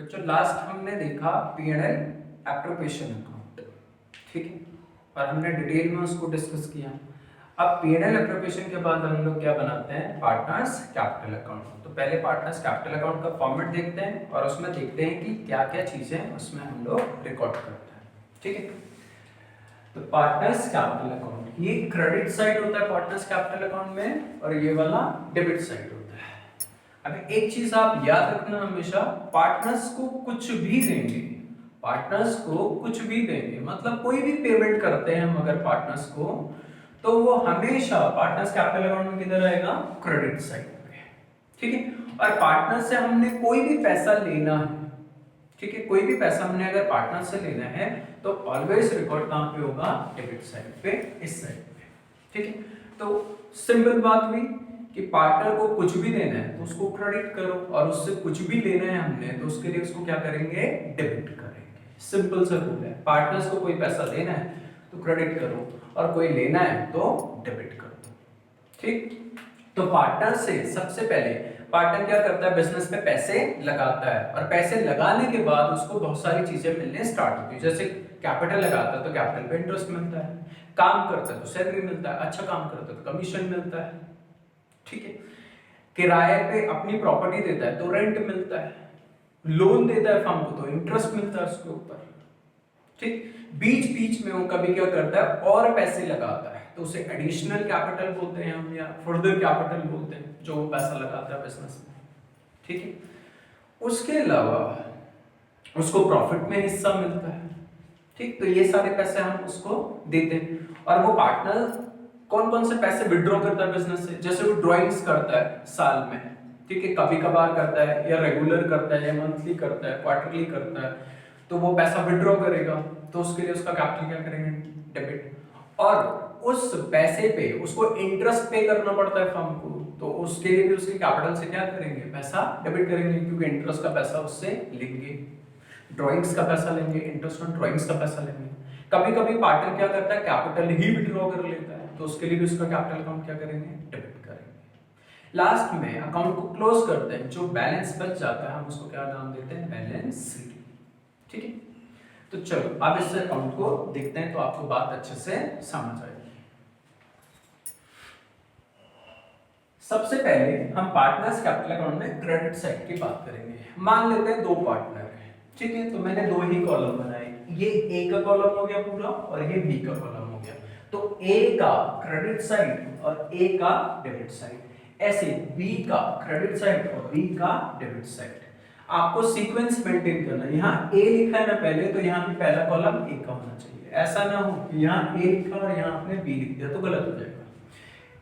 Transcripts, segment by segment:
बच्चों लास्ट हमने देखा P&L एप्रोप्रिएशन अकाउंट, ठीक है, और हमने डिटेल में उसको डिस्कस किया। अब P&L एप्रोप्रिएशन के बाद हम लोग क्या बनाते हैं, पार्टनर्स कैपिटल अकाउंट। तो पहले पार्टनर्स कैपिटल अकाउंट का फॉर्मेट देखते हैं और उसमें देखते हैं कि क्या क्या चीजें उसमें हम लोग रिकॉर्ड करते हैं, ठीक है। तो पार्टनर्स कैपिटल अकाउंट ये क्रेडिट साइड होता है पार्टनर्स कैपिटल अकाउंट में, और ये वाला डेबिट साइड होता है। अब एक चीज आप याद रखना हमेशा, पार्टनर्स को कुछ भी देंगे, पार्टनर्स को कुछ भी देंगे मतलब कोई भी पेमेंट करते हैं हम अगर पार्टनर्स को, तो वो हमेशा पार्टनर्स कैपिटल अकाउंट में किधर आएगा, क्रेडिट साइड पे, ठीक है। और पार्टनर से हमने कोई भी पैसा लेना है, ठीक है, कोई भी पैसा हमने अगर पार्टनर से लेना है तो ऑलवेज रिकॉर्ड कहां पे होगा, डेबिट साइड पे, इस साइड पे, ठीक है। तो सिंपल बात हुई कि पार्टनर को कुछ भी देना है तो उसको क्रेडिट करो, और उससे कुछ भी लेना है हमने तो उसके लिए उसको क्या करेंगे, डेबिट करेंगे। सिंपल सा रूल है, पार्टनर्स को कोई पैसा देना है तो क्रेडिट करो और कोई लेना है तो डेबिट करो, ठीक। तो पार्टनर से सबसे पहले पार्टनर क्या करता है, बिजनेस में पैसे लगाता है, और पैसे लगाने के बाद उसको बहुत सारी चीजें मिलने स्टार्ट होती है। जैसे कैपिटल लगाता है तो कैपिटल पे इंटरेस्ट मिलता है, काम करता है तो सैलरी मिलता है, अच्छा काम करता है तो कमीशन मिलता है, ठीक है। किराए पे अपनी प्रॉपर्टी देता है तो रेंट मिलता है, लोन देता है फर्म को तो इंटरेस्ट मिलता है उसके ऊपर, ठीक। बीच बीच में वो कभी क्या करता है, और पैसे लगाता है तो उसे एडिशनल कैपिटल बोलते हैं हम, या फर्दर कैपिटल बोलते हैं, जो वो पैसा लगाता है बिजनेस में, ठीक है। उसके अलावा उसको प्रॉफिट में हिस्सा मिलता है, ठीक। तो ये सारे पैसे हम उसको देते हैं। और वो पार्टनर कौन कौन से पैसे विड्रॉ करता है बिजनेस से, जैसे वो ड्राइंग्स करता है साल में, ठीक है, कभी कभार करता है, या रेगुलर करता है, या मंथली करता है, क्वार्टरली करता है, तो वो पैसा विड्रॉ करेगा तो उसके लिए उसका कैपिटल क्या करेंगे, डेबिट। और उस पैसे पे उसको इंटरेस्ट पे करना पड़ता है फर्म को, तो उसके लिए भी उसके कैपिटल से क्या करेंगे, पैसा डेबिट करेंगे, क्योंकि इंटरेस्ट का पैसा उससे लेंगे, ड्राइंग्स का पैसा लेंगे, इंटरेस्ट ऑन ड्राइंग्स का पैसा लेंगे। कभी कभी पार्टनर क्या करता है, कैपिटल ही विड्रॉ कर लेता है, तो उसके लिए भी उसका कैपिटल अकाउंट क्या करेंगे, डेबिट करेंगे। लास्ट में अकाउंट को क्लोज करते हैं, जो बैलेंस बच जाता है हम उसको क्या नाम देते हैं, बैलेंस शीट, ठीक है। तो चलो अब इस अकाउंट को देखते हैं तो आपको बात अच्छे से समझ आएगी। सबसे पहले हम पार्टनर्स कैपिटल अकाउंट में क्रेडिट साइड की बात करेंगे। मान लेते हैं दो पार्टनर हैं, ठीक है, तो मैंने दो ही कॉलम बनाए, ये ए का कॉलम हो गया पूरा और ये बी का कॉलम हो गया। तो ए का क्रेडिट साइड और ए का डेबिट साइड, ऐसे बी का क्रेडिट साइड और बी का डेबिट साइड। आपको सीक्वेंस मेंटेन करना है, यहाँ ए लिखा है ना पहले, तो यहाँ पे पहला कॉलम ए का होना चाहिए। ऐसा ना हो कि यहाँ ए लिखा और यहाँ आपने बी लिख दिया तो गलत हो जाएगा।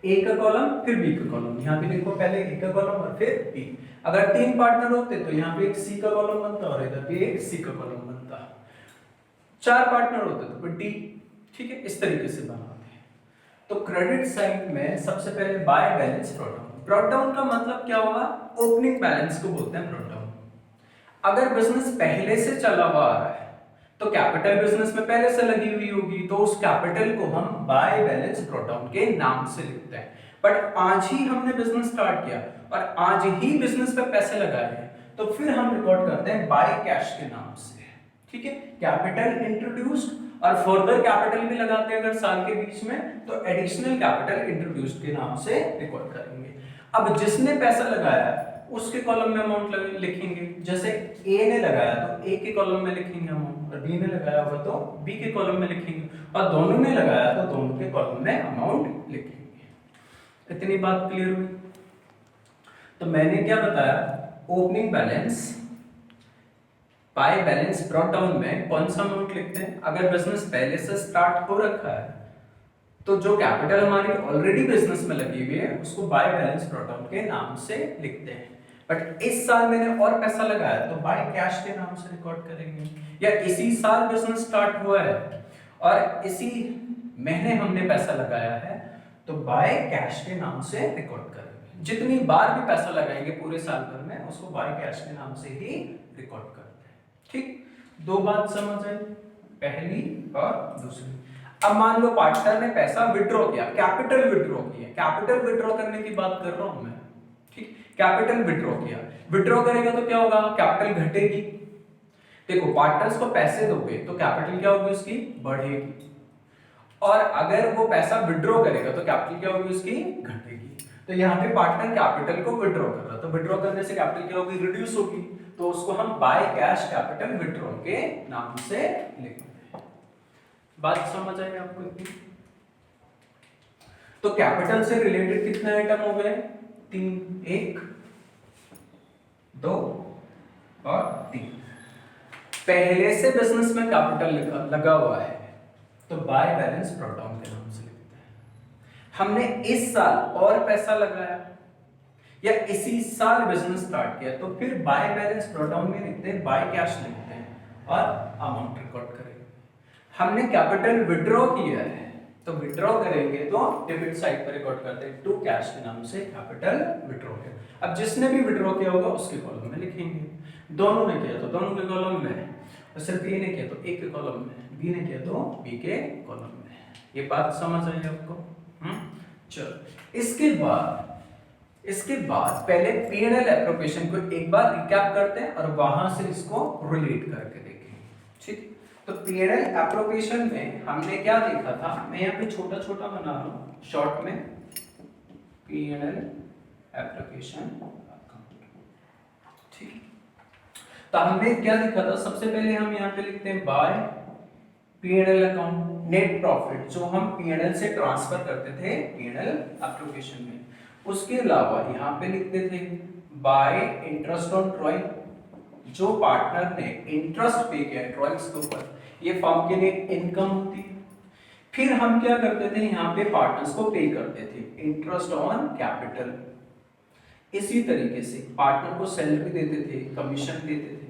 ए का कॉलम फिर बी का कॉलम, यहाँ पे लिखो पहले ए का कॉलम और फिर बी। अगर तीन पार्टनर होते तो यहाँ पे एक सी का कॉलम बनता और इधर भी एक सी का कॉलम बनता। चार पार्टनर होते तो फिर डी, ठीक है, इस तरीके से बनाते हैं। तो क्रेडिट साइड में सबसे पहले by balance brought down. Brought down का मतलब क्या होगा, ओपनिंग बैलेंस को बोलते हैं ब्रॉट डाउन। अगर बिजनेस पहले से चला हुआ आ रहा है तो कैपिटल बिजनेस में पहले से लगी हुई होगी, तो उस कैपिटल को हम बाय बैलेंस ब्रॉट डाउन के नाम से लिखते हैं। बट आज ही हमने बिजनेस स्टार्ट किया और आज ही बिजनेस पे पैसे लगाए हैं, तो फिर हम रिकॉर्ड करते हैं बाय कैश के नाम से, ठीक है। कैपिटल इंट्रोड्यूस्ड और फर्दर कैपिटल भी लगाते हैं अगर साल के बीच में, तो एडिशनल कैपिटल इंट्रोड्यूस्ड के नाम से रिकॉर्ड करेंगे। अब जिसने पैसा लगाया उसके कॉलम में अमाउंट लिखेंगे, जैसे ए ने लगाया तो ए के कॉलम में लिखेंगे अमाउंट, और बी ने लगाया होगा तो बी के कॉलम में लिखेंगे, और दोनों ने लगाया तो दोनों के कॉलम में अमाउंट लिखेंगे। इतनी बात क्लियर हुई। तो मैंने क्या बताया, opening balance by balance brought down में कौन सा अमाउंट लिखते हैं, अगर बिजनेस पहले से स्टार्ट हो रखा है तो जो कैपिटल हमारी ऑलरेडी बिजनेस में लगी हुई है उसको बाय बैलेंस ब्रॉट डाउन के नाम से लिखते हैं। बट इस साल मैंने और पैसा लगाया तो बाय कैश के नाम से रिकॉर्ड करेंगे, या इसी साल बिजनेस स्टार्ट हुआ है और इसी महीने हमने पैसा लगाया है तो बाय कैश के नाम से रिकॉर्ड करेंगे। जितनी बार भी पैसा लगाएंगे पूरे साल भर में उसको बाय कैश के नाम से ही रिकॉर्ड करते हैं, ठीक। दो बात समझ आई, पहली और दूसरी। अब मान लो पार्टनर ने पैसा विड्रॉ किया, कैपिटल विड्रॉ किया, कैपिटल विड्रॉ करने की बात कर रहा हूं मैं, ठीक। कैपिटल विड्रॉ किया, विड्रॉ करेगा तो क्या होगा, कैपिटल घटेगी, देखो पार्टनर्स को पैसे दोगे तो कैपिटल क्या होगी उसकी, बढ़ेगी, और अगर वो पैसा विड्रॉ करेगा तो कैपिटल क्या होगी उसकी, घटेगी। तो यहाँ पे पार्टनर कैपिटल को विड्रॉ कर रहा है, तो विड्रॉ करने से कैपिटल क्या होगी, रिड्यूस होगी, तो उसको हम बाय कैश कैपिटल विड्रॉ के नाम से लिखते हैं। बात समझ आई आपको इतनी? तो कैपिटल से रिलेटेड कितने आइटम हो गए, 3, 1 2 और 3। पहले से बिजनेस में कैपिटल लगा हुआ है तो बाय बैलेंस ब्रॉट डाउन के नाम से लिखते हैं। हमने इस साल और पैसा लगाया या इसी साल बिजनेस स्टार्ट किया तो फिर बाय बैलेंस ब्रॉट डाउन में लिखते हैं, बाय कैश लिखते हैं और अमाउंट रिकॉर्ड करेंगे। हमने कैपिटल विड्रॉ किया है तो विड्रॉ करेंगे तो डेबिट साइड पर रिकॉर्ड करते हैं, टू कैश के नाम से कैपिटल विड्रॉ है। अब जिसने भी विड्रॉ किया होगा उसके कॉलम में लिखेंगे, दोनों ने किया तो दोनों के कॉलम में, और सिर्फ ए ने किया तो ए के कॉलम में, बी ने किया तो बी के कॉलम में। ये बात समझ आई आपको? चलो इसके बाद पहले P&L एप्रोप्रिएशन को एक बार रिकैप करते हैं और वहां से इसको रिलेट करके देखेंगे, ठीक। तो P&L एप्रोप्रिएशन में हमने क्या देखा था, मैं यहाँ पे छोटा छोटा बना रहा हूँ शॉर्ट में, P&L एप्रोप्रिएशन अकाउंट, ठीक। तो हमने क्या देखा था, सबसे पहले हम यहाँ पे लिखते हैं bye P&L account, net profit जो हम P&L से ट्रांसफर करते थे P&L एप्लीकेशन में। उसके अलावा यहाँ पे लिखते थे बाय इंटरेस्ट ऑन ड्राइंग, जो पार्टनर ने इंटरेस्ट पे किया ड्राइंग्स के ऊपर, ये फर्म के लिए इनकम होती है। फिर हम क्या करते थे, यहाँ पे पार्टनर्स को पे करते थे इंटरेस्ट ऑन कैपिटल। इसी तरीके से पार्टनर को सैलरी देते थे, कमीशन देते थे,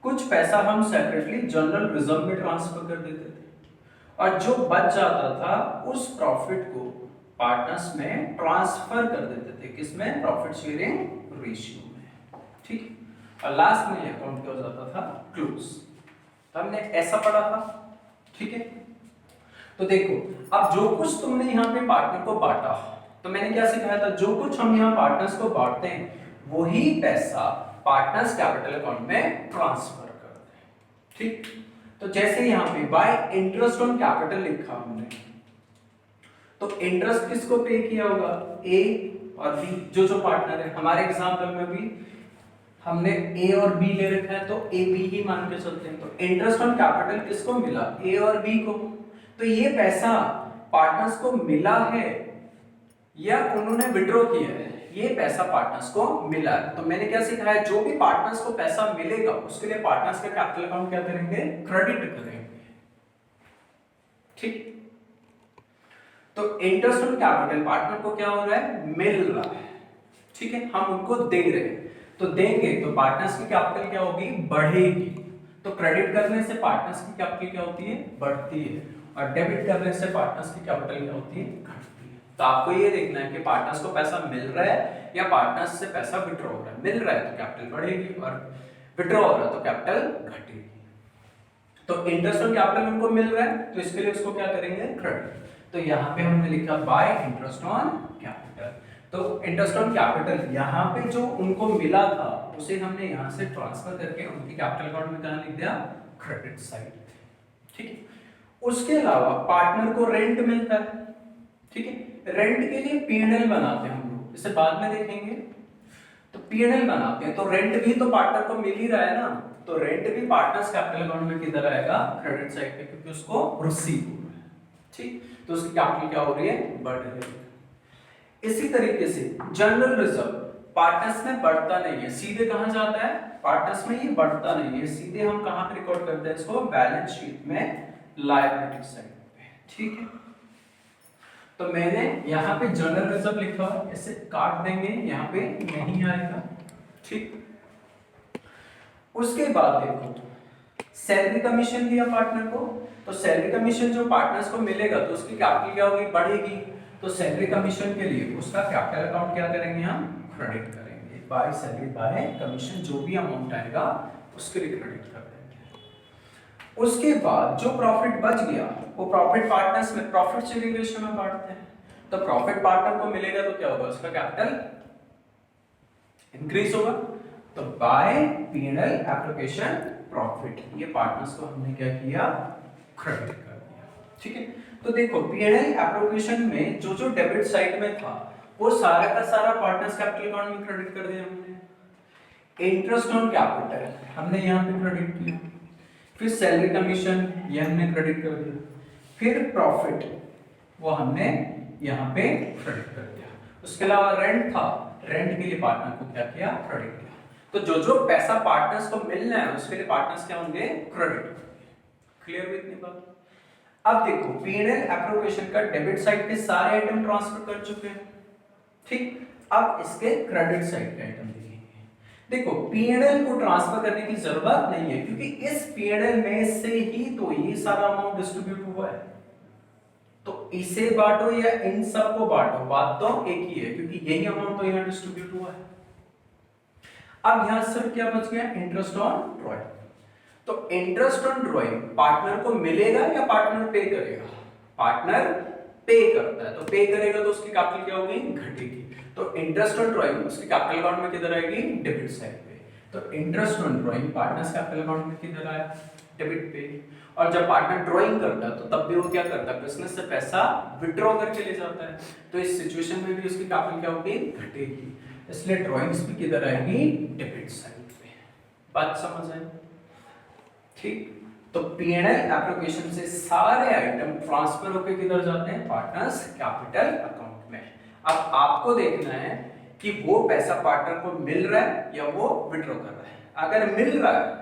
कुछ पैसा हम सेपरेटली जनरल रिजर्व में ट्रांसफर कर देते थे, और जो बच जाता था उस प्रॉफिट को पार्टनर्स में ट्रांसफर कर देते थे, किसमें, प्रॉफिट शेयरिंग रेशियो में, ठीक। और लास्ट में अकाउंट क्या हो जाता था, क्लोज। तो हमने ऐसा पढ़ा था, ठीक है। तो देखो अब जो कुछ तुमने यहाँ पे पार्टनर को बांटा, तो मैंने क्या सिखाया था, जो कुछ हम यहाँ पार्टनर्स को बांटते हैं वही पैसा पार्टनर्स कैपिटल अकाउंट में ट्रांसफर करते हैं, ठीक। तो जैसे यहाँ पे बाय इंटरेस्ट ऑन कैपिटल लिखा हमने, तो इंटरेस्ट किसको पे किया होगा, ए और बी, जो पार्टनर है। हमारे एग्जांपल में भी हमने ए और बी ले रखा है तो ए बी ही मान के चलते हैं। तो इंटरेस्ट ऑन कैपिटल किसको मिला, ए और बी को। तो ये पैसा पार्टनर्स को मिला है या उन्होंने विड्रॉ किया है, ये पैसा पार्टनर्स को मिला है। तो मैंने क्या सिखाया, जो भी पार्टनर्स को पैसा मिलेगा उसके लिए पार्टनर्स का कैपिटल अकाउंट क्या करेंगे, क्रेडिट करेंगे, ठीक। तो इंटरेस्ट ऑन कैपिटल पार्टनर को क्या हो रहा है, मिल रहा है, ठीक है, हम उनको दे रहे हैं। तो देंगे तो पार्टनर्स की कैपिटल क्या होगी, बढ़ेगी। तो क्रेडिट करने से पार्टनर्स की कैपिटल क्या होती है, बढ़ती है, और डेबिट करने से पार्टनर्स की कैपिटल क्या होती है, घटती है। तो आपको ये देखना है कि पार्टनर्स को पैसा मिल रहा है या पार्टनर्स से पैसा विड्रॉ हो रहा है। मिल रहा है तो कैपिटल बढ़ेगी और विड्रॉ हो रहा है तो कैपिटल घटेगी। तो इंटरेस्ट ऑन कैपिटल उनको मिल रहा है तो इसके लिए उसको क्या करेंगे, क्रेडिट। तो यहाँ पे हमने लिखा बाय इंटरेस्ट ऑन कैपिटल। तो इंटरेस्ट ऑन कैपिटल यहाँ पे जो उनको मिला था उसे हमने यहाँ से ट्रांसफर करके उनके कैपिटल अकाउंट में कहाँ लिख दिया, क्रेडिट साइड, ठीक है। उसके अलावा पार्टनर को रेंट मिलता है, ठीक है। रेंट के लिए P&L बनाते हैं हम लोग, इसे बाद में देखेंगे। तो P&L बनाते हैं तो रेंट भी तो पार्टनर को मिल ही रहा है ना, तो रेंट भी पार्टनर्स कैपिटल अकाउंट में किधर आएगा, क्रेडिट साइड पे, क्योंकि उसको रिसीव हो रहा है, ठीक। तो उसकी कैपिटल क्या हो रही है, बढ़ रही है। इसी तरीके से जनरल रिजर्व पार्टनर्स में बढ़ता नहीं है, सीधे कहां जाता है, पार्टनर्स में ये बढ़ता नहीं है, सीधे हम कहां पे रिकॉर्ड करते हैं इसको, बैलेंस शीट में लायबिलिटी साइड पे, ठीक है। तो मैंने यहाँ पे जनरल रिजर्व लिखा है, इसे काट देंगे, यहाँ पे नहीं आएगा, ठीक। उसके बाद देखो सैलरी कमीशन दिया पार्टनर को, तो सैलरी कमीशन जो पार्टनर्स को मिलेगा तो उसकी कैपिटल क्या होगी, बढ़ेगी। तो सैलरी कमीशन के लिए उसका कैपिटल अकाउंट क्या करेंगे, हम क्रेडिट करेंगे, बाय सैलरी बाय कमीशन, जो भी अमाउंट आएगा उसके लिए क्रेडिट कर देंगे। उसके बाद जो प्रॉफिट बच गया वो प्रॉफिट पार्टनर्स में प्रॉफिट शेयरिंग रेशियो में बांटते हैं। तो प्रॉफिट पार्टनर को मिलेगा तो क्या होगा, उसका कैपिटल इंक्रीज होगा। तो बाय P&L एप्लीकेशन प्रॉफिट, ये पार्टनर्स को हमने क्या किया, क्रेडिट कर दिया। ठीक है, तो देखो P&L एप्रोप्रिएशन में जो जो डेबिट साइड में था वो सारा का सारा पार्टनर्स कैपिटल अकाउंट में क्रेडिट कर दिया हमने। इंटरेस्ट ऑन कैपिटल हमने यहाँ पे क्रेडिट किया, फिर सैलरी कमीशन ये हमने क्रेडिट कर दिया, फिर प्रॉफिट वो हमने यहाँ पे क्रेडिट कर दिया। उसके अलावा रेंट था, रेंट के लिए पार्टनर को क्या किया, क्रेडिट किया। तो जो जो पैसा पार्टनर्स को मिलना है उसके लिए पार्टनर्स क्या होंगे, क्रेडिट। क्लियर हुई इतनी बात? अब देखो P&L एप्रोप्रिएशन का डेबिट साइड के सारे आइटम ट्रांसफर कर चुके हैं। ठीक, अब इसके क्रेडिट साइड के आइटम देखेंगे। देखो P&L को ट्रांसफर करने की जरूरत नहीं है क्योंकि इस P&L में से ही तो ये सारा अमाउंट डिस्ट्रीब्यूट हुआ है, तो इसे बांटो या इन सब को बांटो, बात तो एक ही है क्योंकि यही अमाउंट तो यहाँ डिस्ट्रीब्यूट हुआ है। अब यहाँ सिर्फ क्या बच गया, इंटरेस्ट ऑन ड्रॉइंग। तो इंटरेस्ट ऑन ड्रॉइंग पार्टनर को मिलेगा या पार्टनर पे करेगा, पार्टनर पे करता है, तो पे करेगा तो उसकी कैपिटल क्या होगी, घटेगी। तो इंटरेस्ट ऑन ड्रॉइंग उसकी कैपिटल अकाउंट में किधर आएगी, डेबिट साइड पे। तो interest on drawing partners capital account में किधर आया, डेबिट पे। और जब पार्टनर ड्राइंग करता है तो तब भी वो क्या करता है, बिजनेस से पैसा विड्रॉ करके ले जाता है, तो इस सिचुएशन में भी उसकी कैपिटल क्या होगी, घटेगी। इसलिए ड्राइंग्स भी किधर आएगी, डेबिट साइड पे। बात समझ आई? ठीक, तो P&L एप्लीकेशन से सारे आइटम ट्रांसफर होकर किधर जाते हैं, पार्टनर्स कैपिटल अकाउंट में। अब आपको देखना है कि वो पैसा पार्टनर को मिल रहा है या वो विड्रॉ कर रहा है। अगर मिल रहा है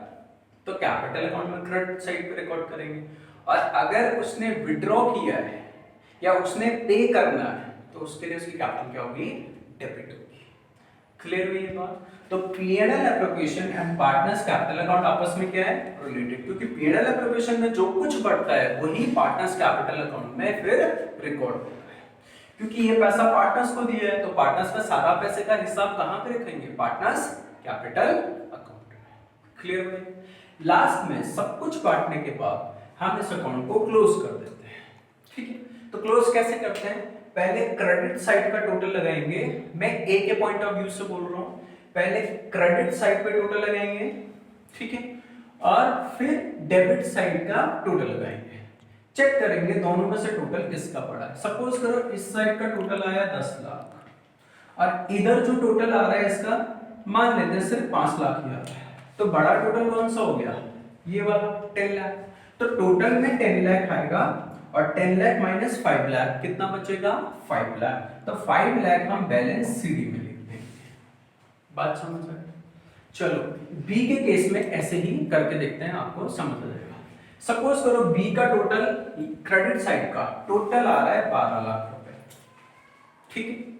तो कैपिटल अकाउंट में क्रेडिट साइड पे रिकॉर्ड करेंगे, और अगर उसने विड्रॉ किया है या उसने पे करना है तो उसके लिए उसकी कैपिटल क्या होगी, डेबिट होगी। क्लियर हुई ये बात? तो P&L appropriation and partners capital account आपस में क्या है, रिलेटेड, क्योंकि P&L एप्रोप्रिएशन में जो कुछ बढ़ता है वही पार्टनर्स कैपिटल अकाउंट में फिर रिकॉर्ड होता है। क्योंकि ये पैसा पार्टनर्स को दिया है तो पार्टनर्स का सारा पैसे का हिसाब कहां पे रखेंगे, पार्टनर्स कैपिटल अकाउंट में। क्लियर हुई? लास्ट में सब कुछ बांटने के बाद हम इस अकाउंट को क्लोज कर देते हैं। ठीक है, तो क्लोज कैसे करते हैं, पहले क्रेडिट साइड का टोटल लगाएंगे। मैं ए के पॉइंट ऑफ व्यू से बोल रहा हूं, पहले क्रेडिट साइड पे टोटल लगाएंगे, ठीक है, और फिर डेबिट साइड का टोटल लगाएंगे। चेक करेंगे दोनों में से टोटल किसका पड़ा है। सपोज करो इस साइड का टोटल आया 10 लाख और इधर जो टोटल आ रहा है इसका मान लेते हैं सिर्फ 5 लाख ही आ रहा है, तो बड़ा टोटल कौन सा हो गया, ये वाला 10 लाख। तो टोटल में 10 लाख आएगा और 10 लाख माइनस 5 लाख कितना बचेगा, 5 लाख। तो 5 लाख हम बैलेंस सीडी में लिख देंगे। बात समझ आए? चलो बी के केस में ऐसे ही करके देखते हैं, आपको समझ आ जाएगा। सपोज करो बी का टोटल क्रेडिट साइड का टोटल आ रहा है 12 लाख रुपए, ठीक है,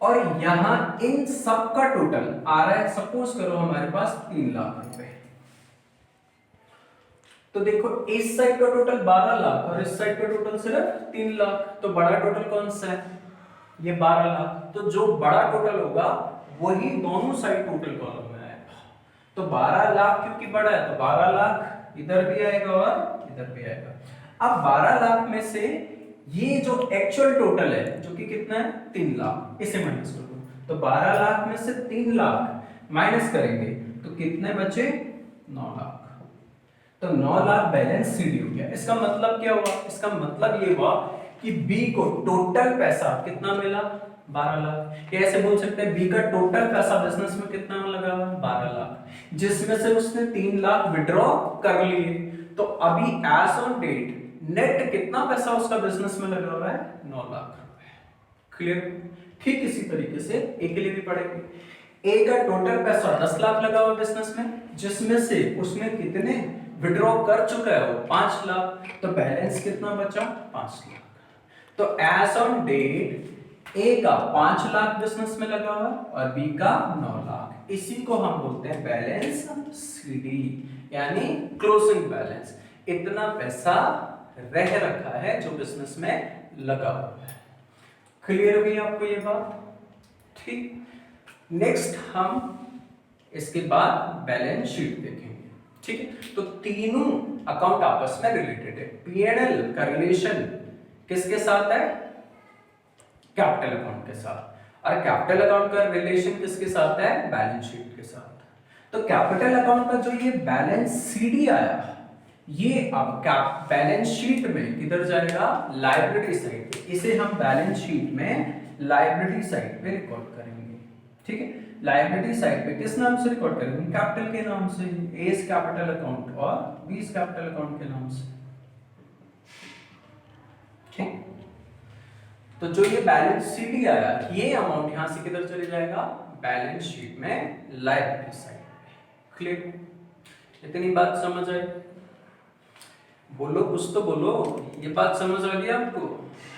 और यहां इन सब का टोटल आ रहा है सपोज करो हमारे पास 3 लाख रुपए। तो देखो इस साइड का टोटल 12 लाख और इस साइड का टोटल सिर्फ 3 लाख, तो बड़ा टोटल कौन सा है, ये 12 लाख। तो जो बड़ा टोटल होगा वही दोनों साइड टोटल कॉलम में आएगा। तो 12 लाख क्योंकि बड़ा है तो 12 लाख इधर भी आएगा और इधर भी आएगा। अब 12 लाख में से ये जो एक्चुअल टोटल है जो कि कितना है 3 लाख, इसे माइनस कर दो। तो 12 लाख में से 3 लाख माइनस करेंगे तो कितने बचे, 9 लाख। तो 9 लाख बैलेंस सीडी हो गया। इसका मतलब क्या हुआ, इसका मतलब ये हुआ कि बी को टोटल पैसा कितना मिला, 12 लाख। या ऐसे बोल सकते हैं बी का टोटल पैसा बिजनेस में कितना लगा, 12 लाख, जिसमें से उसने 3 लाख विड्रॉ कर लिए। तो अभी एज ऑन डेट नेट कितना पैसा उसका बिजनेस में लगा हुआ है, 9 लाख रुपए। क्लियर? ठीक इसी तरीके से ए के लिए भी पड़ेगी। ए का टोटल पैसा 10 लाख लगा हुआ बिजनेस में, जिसमें से उसने कितने विड्रॉ कर चुका है, वो 5 लाख। तो बैलेंस कितना बचा, 5 लाख। तो एज ऑन डेट ए का 5 लाख बिजनेस में लगा हुआ और बी का 9 लाख। इसी को हम बोलते हैं बैलेंस सीडी, यानी क्लोजिंग बैलेंस। इतना पैसा रह रखा है जो बिजनेस में लगा हुआ है। क्लियर हुई आपको ये बात? ठीक, नेक्स्ट हम इसके बाद बैलेंस शीट देखेंगे। ठीक है, तो तीनों अकाउंट आपस में रिलेटेड है। P&L का रिलेशन किसके साथ है, कैपिटल अकाउंट के साथ, और कैपिटल अकाउंट का रिलेशन किसके साथ है, बैलेंस शीट के साथ। तो कैपिटल अकाउंट का जो ये बैलेंस सीडी आया, ये अब बैलेंस शीट में किधर जाएगा, लायबिलिटी साइड पे। इसे हम बैलेंस शीट में लायबिलिटी साइड पे रिकॉर्ड करेंगे, ठीक है। लायबिलिटी साइड पे किस नाम से रिकॉर्ड करेंगे, कैपिटल के नाम से, एस कैपिटल अकाउंट और बीस कैपिटल अकाउंट के नाम से, ठीक। तो जो ये बैलेंस सीडी आया, ये अमाउंट यहां से किधर चले जाएगा, बैलेंस शीट में लायबिलिटी साइड पे। क्लियर, इतनी बात समझ आई? बोलो, कुछ तो बोलो। ये बात समझ आ गई आपको?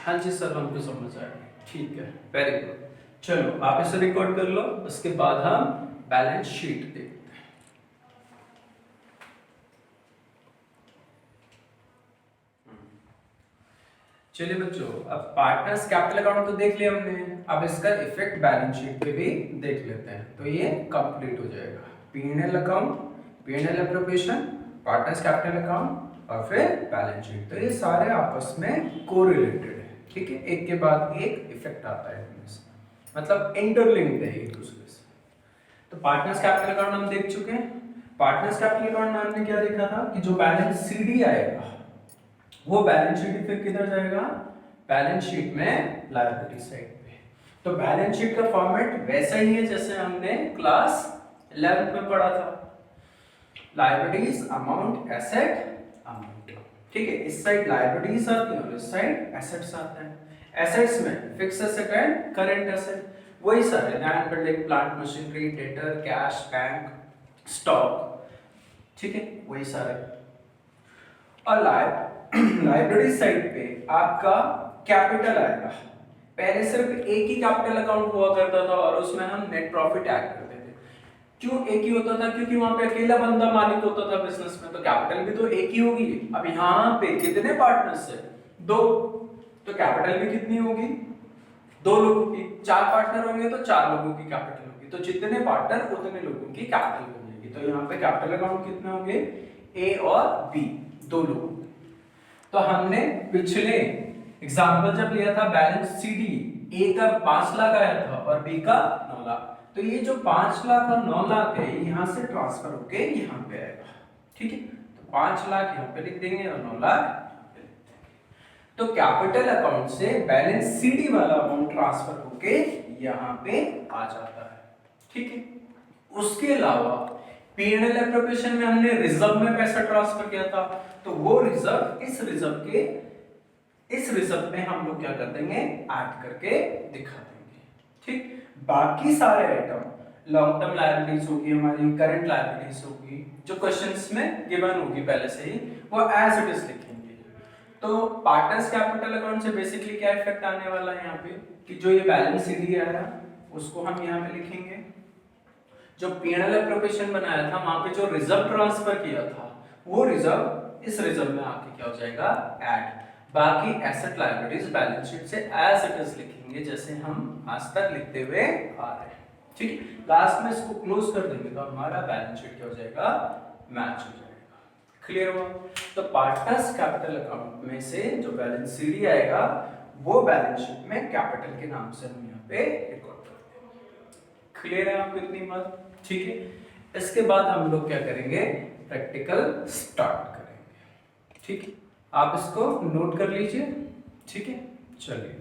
हाँ जी सर, हमको समझ आ गई। ठीक है, वेरी गुड। चलो आप इसे रिकॉर्ड कर लो, उसके बाद हम बैलेंस शीट देखते हैं। चलिए बच्चों, अब पार्टनर्स कैपिटल अकाउंट तो देख लिया हमने, अब इसका इफेक्ट बैलेंस शीट पे भी देख लेते हैं, तो ये कंप्लीट हो जाएगा। P and L account, P and L appropriation, partners capital account और फिर बैलेंस शीट, तो ये सारे आपस में कोरिलेटेड है, ठीक है। एक के बाद एक इफेक्ट आता है इनमें से, मतलब इंटरलिंक्ड है एक दूसरे से। तो पार्टनर्स कैपिटल अकाउंट हम देख चुके हैं। पार्टनर्स कैपिटल अकाउंट में हमने क्या देखा था कि जो बैलेंस सीडी आएगा वो बैलेंस शीट फिर किधर जाएगा, बैलेंस शीट में लायबिलिटी साइड पे। तो बैलेंस शीट का फॉर्मेट वैसा ही है जैसे हमने क्लास 11th में पढ़ा था, लायबिलिटीज, अमाउंट, एसेट, अमाउंट, ठीक है। इस साइड लायबिलिटीज आती है और इस साइड एसेट्स आते हैं। एसेट्स में fix asset and current asset, वही सारे land, building, plant, machinery, debtor, cash, bank, stock, ठीक है, वही सारे। और लायबिलिटी साइड पे आपका कैपिटल आएगा। पहले सिर्फ एक ही कैपिटल अकाउंट हुआ करता था और उसमें हम नेट प्रॉफिट ऐड करते थे। क्यों एक ही होता था, क्योंकि वहां पे अकेला बंदा मालिक होता था बिजनेस में, तो कैपिटल भी तो एक ही होगी। अब यहाँ पे कितने पार्टनर्स है, दो, तो कैपिटल भी कितनी होगी, दो लोगों की। चार पार्टनर होंगे तो चार लोगों की कैपिटल होगी, तो जितने पार्टनर उतने लोगों की कैपिटल बनेगी। तो यहाँ पे कैपिटल अकाउंट कितने होंगे, ए और बी, दो लोगों के। तो हमने पिछले एग्जाम्पल जब लिया था बैलेंस सीडी, ए का 5 लाख आया था और बी का 9 लाख, तो ये जो 5 लाख और 9 लाख है यहाँ से ट्रांसफर होके यहाँ पे आएगा, ठीक है। तो 5 लाख यहाँ पे लिख देंगे और 9 लाख यहाँ पे लिख देंगे। तो कैपिटल अकाउंट से बैलेंस सीडी वाला अमाउंट ट्रांसफर होके यहाँ पे आ जाता है, ठीक है। उसके अलावा पी&एल एप्रोप्रिएशन में हमने रिजर्व में पैसा ट्रांसफर किया था, तो वो रिजर्व इस रिजर्व में हम लोग क्या कर देंगे, ऐड करके दिखा देंगे, ठीक। बाकी सारे आइटम लॉन्ग टर्म लायबिलिटीज होगी हमारी, करंट लायबिलिटीज होगी, जो क्वेश्चंस में गिवन होगी पहले से ही, वो एज इट इज लिखेंगे। तो पार्टनर्स कैपिटल अकाउंट से बेसिकली क्या इफेक्ट आने वाला है यहाँ पे, कि जो ये बैलेंस सीडी आया उसको हम यहाँ पे लिखेंगे। जो पी&एल एप्रोप्रिएशन बनाया था वहां पे जो रिजर्व ट्रांसफर किया था वो रिजर्व इस रिजर्व में आके क्या हो जाएगा, ऐड। बाकी एसेट लायबिलिटीज बैलेंस शीट से एज इट इज लिखेंगे जैसे हम आज तक लिखते हुए आ रहे हैं, ठीक। लास्ट में इसको क्लोज कर देंगे तो हमारा बैलेंस शीट क्या हो जाएगा, मैच हो जाएगा। क्लियर हुआ? तो पार्टनर्स कैपिटल अकाउंट में से जो बैलेंस सीडी आएगा वो बैलेंस शीट में कैपिटल के नाम से हम यहाँ पे रिकॉर्ड करते हैं। क्लियर है आपको इतनी बात? ठीक है। इसके बाद हम लोग क्या करेंगे, प्रैक्टिकल स्टार्ट करेंगे, ठीक है। आप इसको नोट कर लीजिए, ठीक है। चलिए।